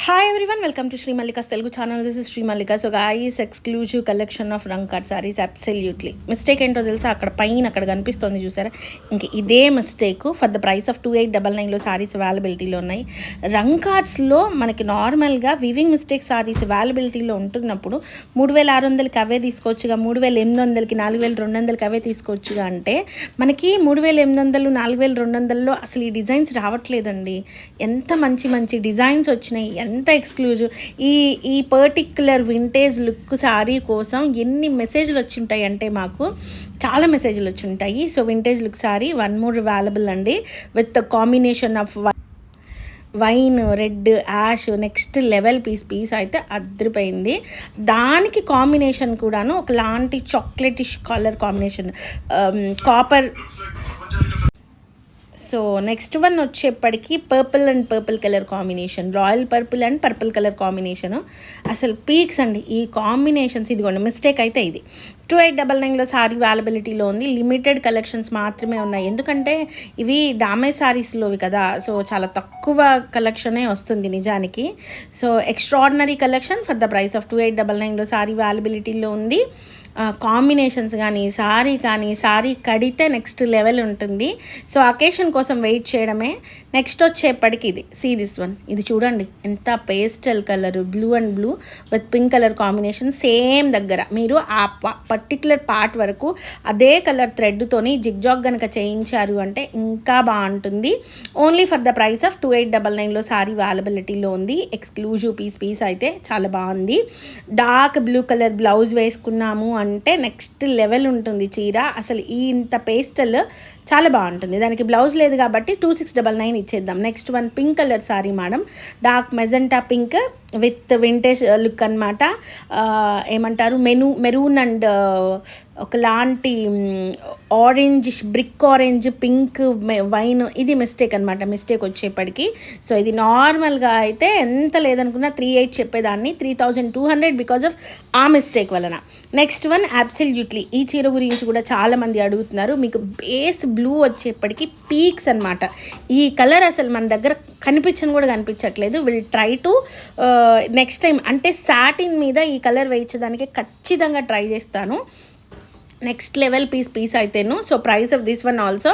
Hi everyone, welcome to Sri Mallika's Telugu channel. This is Sri Mallika. So guys, exclusive collection of Rangkat sarees. Absolutely mistake ఏంటో తెలుసా, అక్కడ పైన అక్కడ కనిపిస్తుంది చూసారా, ఇంక ఇదే mistake. For the price of 2899లో సారీస్ అవైలబిలిటీలో ఉన్నాయి. రంకాట్స్లో మనకి నార్మల్గా వివింగ్ మిస్టేక్ సారీస్ అవైలబిలిటీలో ఉంటున్నప్పుడు 3600కి అవే తీసుకోవచ్చుగా, 3800కి 4200కి అవే తీసుకోవచ్చుగా. అంటే మనకి 3800 4200లో అసలు ఈ డిజైన్స్ రావట్లేదండి. ఎంత మంచి మంచి డిజైన్స్ వచ్చినాయి, ఎంత ఎక్స్క్లూజివ్. ఈ పర్టిక్యులర్ వింటేజ్ లుక్ శారీ కోసం ఎన్ని మెసేజ్లు వచ్చి ఉంటాయి అంటే మాకు చాలా మెసేజ్లు వచ్చి ఉంటాయి. So vintage look sari one more available అండి, with combination of wine, red, ash, next level piece అయితే అదిరిపోయింది. దానికి కాంబినేషన్ కూడాను ఒకలాంటి chocolatish colour combination, copper. So next one వచ్చేప్పటికి purple colour combination, royal purple and purple colour combination అసలు peaks అండి ఈ కాంబినేషన్స్. ఇదిగోండి మిస్టేక్ అయితే ఇది 2899లో సారీ అవైలబిలిటీలో ఉంది. లిమిటెడ్ కలెక్షన్స్ మాత్రమే ఉన్నాయి, ఎందుకంటే ఇవి డామేజ్ సారీస్లోవి కదా. సో చాలా తక్కువ కలెక్షనే వస్తుంది నిజానికి. So extraordinary collection for the price of 2899లో సారీ అవైలబిలిటీలో ఉంది. కాంబినేషన్స్ కానీ సారీ కడితే నెక్స్ట్ లెవెల్ ఉంటుంది. సో అకేషన్ కోసం వెయిట్ చేయడమే. నెక్స్ట్ వచ్చేప్పటికి ఇది దిస్ వన్, ఇది చూడండి ఎంత pastel colour, blue and blue with pink colour combination. Same దగ్గర మీరు ఆ పర్టిక్యులర్ పార్ట్ వరకు అదే కలర్ థ్రెడ్తోని జిగ్జాగ్ కనుక చేయించారు అంటే ఇంకా బాగుంటుంది. Only for the price of 2899లో సారీ అవైలబిలిటీలో ఉంది. ఎక్స్క్లూజివ్ పీస్ అయితే చాలా బాగుంది. డార్క్ బ్లూ కలర్ బ్లౌజ్ వేసుకున్నాము అంటే నెక్స్ట్ లెవెల్ ఉంటుంది చీర. అసలు ఈ ఇంత పేస్టల్ చాలా బాగుంటుంది. దానికి బ్లౌజ్ లేదు కాబట్టి 2699 ఇచ్చేద్దాం. Next one pink colour sorry madam, dark magenta pink with vintage look అనమాట. ఏమంటారు, మెరూన్ అండ్ ఒకలాంటి orange, brick orange, pink, wine. ఇది మిస్టేక్ అనమాట, మిస్టేక్ వచ్చేప్పటికి. సో ఇది నార్మల్గా అయితే ఎంత లేదనుకున్నా 3800 చెప్పేదాన్ని, 3200 బికాజ్ ఆఫ్ ఆ మిస్టేక్ వలన. నెక్స్ట్ వన్ అబ్సల్యూట్లీ, ఈ చీర గురించి కూడా చాలామంది అడుగుతున్నారు. మీకు బేస్ బ్లూ వచ్చేప్పటికి పీక్స్ అనమాట. ఈ కలర్ అసలు మన దగ్గర కనిపించట్లేదు. Will try to next time అంటే సాటిన్ మీద ఈ కలర్ వేయించడానికి ఖచ్చితంగా ట్రై చేస్తాను. నెక్స్ట్ లెవెల్ పీస్ అయితేను. So price of this one also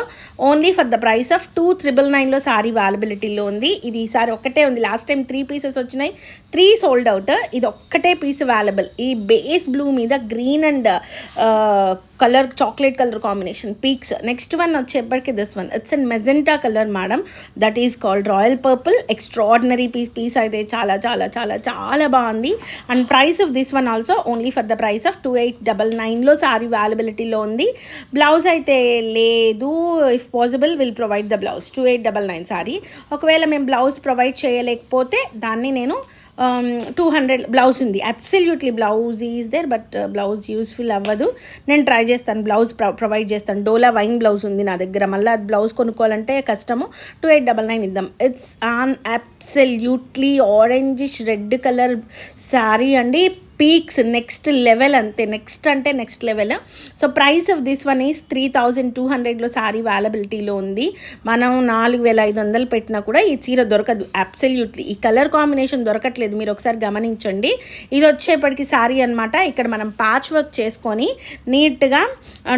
only for the price of 2999లో సారీ అవైలబిలిటీలో ఉంది. ఇది ఈసారి ఒక్కటే ఉంది. లాస్ట్ టైం 3 పీసెస్ వచ్చినాయి, 3 సోల్డ్ అవుట్. ఇది ఒక్కటే పీస్ అవైలబుల్. ఈ బేస్ బ్లూ మీద green and colour, chocolate colour combination peaks. Next one వచ్చేప్పటికి this one, it's and magenta colour madam, that is called royal purple. Extraordinary piece అయితే చాలా చాలా చాలా చాలా బాగుంది. And price of this one also only for the price of 2899లో సారీ అవైలబిలిటీలో ఉంది. బ్లౌజ్ అయితే లేదు. If possible will provide the blouse. 2899 sari. ఒకవేళ మేము బ్లౌజ్ ప్రొవైడ్ చేయలేకపోతే దాన్ని నేను 200 బ్లౌజ్ ఉంది. Absolutely blouse is there, but blouse useful అవ్వదు. నేను ట్రై చేస్తాను, బ్లౌజ్ ప్రొవైడ్ చేస్తాను. డోలా వైన్ బ్లౌజ్ ఉంది నా దగ్గర, మళ్ళీ అది బ్లౌజ్ కొనుక్కోవాలంటే కష్టము. 2899 ఇద్దాం. It's on absolutely orangish red colour sari అండి. పీక్స్ నెక్స్ట్ లెవెల్, అంతే. Next level. So price of this one is 3200లో సారీ అవైలబిలిటీలో ఉంది. మనం 4500 పెట్టినా కూడా ఈ చీర దొరకదు. అబ్సల్యూట్లీ ఈ కలర్ కాంబినేషన్ దొరకట్లేదు, మీరు ఒకసారి గమనించండి. ఇది వచ్చేప్పటికి సారీ అనమాట. ఇక్కడ మనం ప్యాచ్ వర్క్ చేసుకొని నీట్గా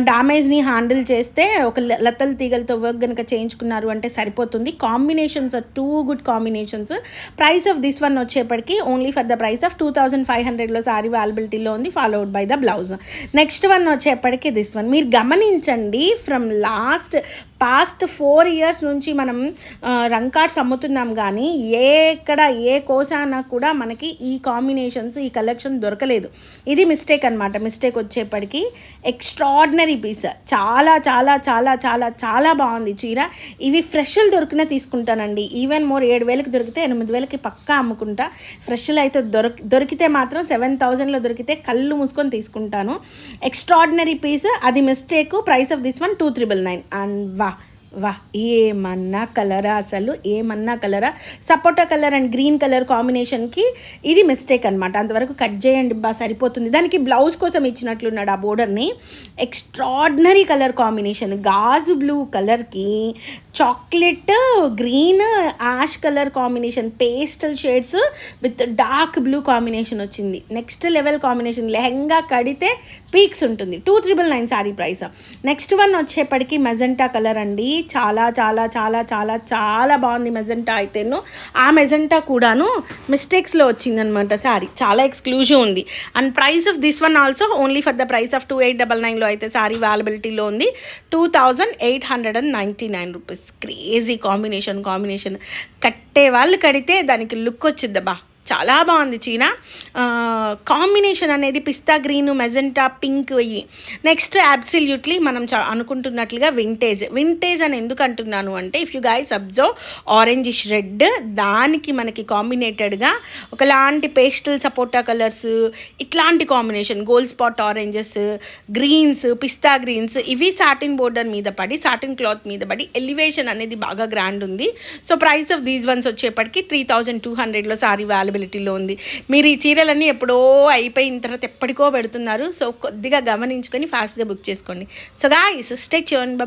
డామేజ్ని హ్యాండిల్ చేస్తే, ఒక లతల తీగలతో వర్క్ కనుక చేయించుకున్నారు అంటే సరిపోతుంది. Combinations are too good combinations. Price of this one వచ్చేప్పటికి only for the price of 2500లో సారీ అవైలబిలిటీలో ఉంది, followed by the blouse. Next one వచ్చేప్పటికి దిస్ వన్. మీరు గమనించండి, ఫ్రమ్ పాస్ట్ 4 years నుంచి మనం రంకాట్స్ అమ్ముతున్నాం, కానీ ఏ కోసానా కూడా మనకి ఈ కాంబినేషన్స్, ఈ కలెక్షన్ దొరకలేదు. ఇది మిస్టేక్ అనమాట. మిస్టేక్ వచ్చేప్పటికి ఎక్స్ట్రాడినరీ పీస్, చాలా చాలా చాలా చాలా చాలా బాగుంది చీర. ఇవి ఫ్రెష్లు దొరికినా తీసుకుంటానండి. ఈవెన్ మోర్ 7000కి దొరికితే 8000కి పక్కా అమ్ముకుంటా. ఫ్రెష్లు అయితే దొరికితే మాత్రం 7000లో దొరికితే కళ్ళు మూసుకొని తీసుకుంటాను. ఎక్స్ట్రాడినరీ పీస్, అది mistake. Price of this one 2999. And వా ఏమన్నా కలరా, అసలు ఏమన్నా కలరా. సపోటా కలర్ అండ్ గ్రీన్ కలర్ కాంబినేషన్కి ఇది మిస్టేక్ అనమాట. అంతవరకు కట్ చేయండి బా, సరిపోతుంది. దానికి బ్లౌజ్ కోసం ఇచ్చినట్లున్నాడు ఆ బోర్డర్ని. ఎక్స్ట్రాడినరీ కలర్ కాంబినేషన్, గాజు బ్లూ కలర్కి chocolate green ash colour combination, pastel shades with dark blue combination వచ్చింది. Next level combination. లెహంగా కడితే పీక్స్ ఉంటుంది. 2,999 శారీ ప్రైస్. నెక్స్ట్ వన్ వచ్చేప్పటికి మెజెంటా కలర్ అండి. చాలా చాలా చాలా చాలా చాలా బాగుంది మెజెంటా అయితేను. ఆ మెజెంటా కూడాను మిస్టేక్స్లో వచ్చిందనమాట శారీ. చాలా ఎక్స్క్లూజివ్ ఉంది. And price of this one also only for the price of 2,899లో అయితే శారీ అవైలబిలిటీలో ఉంది. 2,899 రూపీస్. Crazy combination. కట్టే వాళ్ళు కడితే దానికి లుక్ వచ్చిద్దబ్బా, చాలా బాగుంది చీర. కాంబినేషన్ అనేది పిస్తా గ్రీను, మెజెంటా పింక్ ఇవి. నెక్స్ట్ అబ్సల్యూట్లీ మనం అనుకుంటున్నట్లుగా వింటేజ్ అని ఎందుకు అంటున్నాను అంటే, if you guys observe, orangish red, దానికి మనకి కాంబినేటెడ్గా ఒకలాంటి పేస్టల్ సపోటా కలర్స్, ఇట్లాంటి combination, gold spot oranges, greens, pista greens, ఇవి సాటిన్ బోర్డర్ మీద పడి, సాటిన్ క్లాత్ మీద పడి ఎలివేషన్ అనేది బాగా గ్రాండ్ ఉంది. So price of these once వచ్చేప్పటికి 3,200లో సారీ అవైలబిలిటీలో ఉంది. మీరు ఈ చీరలన్నీ ఎప్పుడో అయిపోయిన తర్వాత ఎప్పటికో పెడుతున్నారు. సో కొద్దిగా గమనించుకొని ఫాస్ట్గా బుక్ చేసుకోండి. So guys stay tuned. By.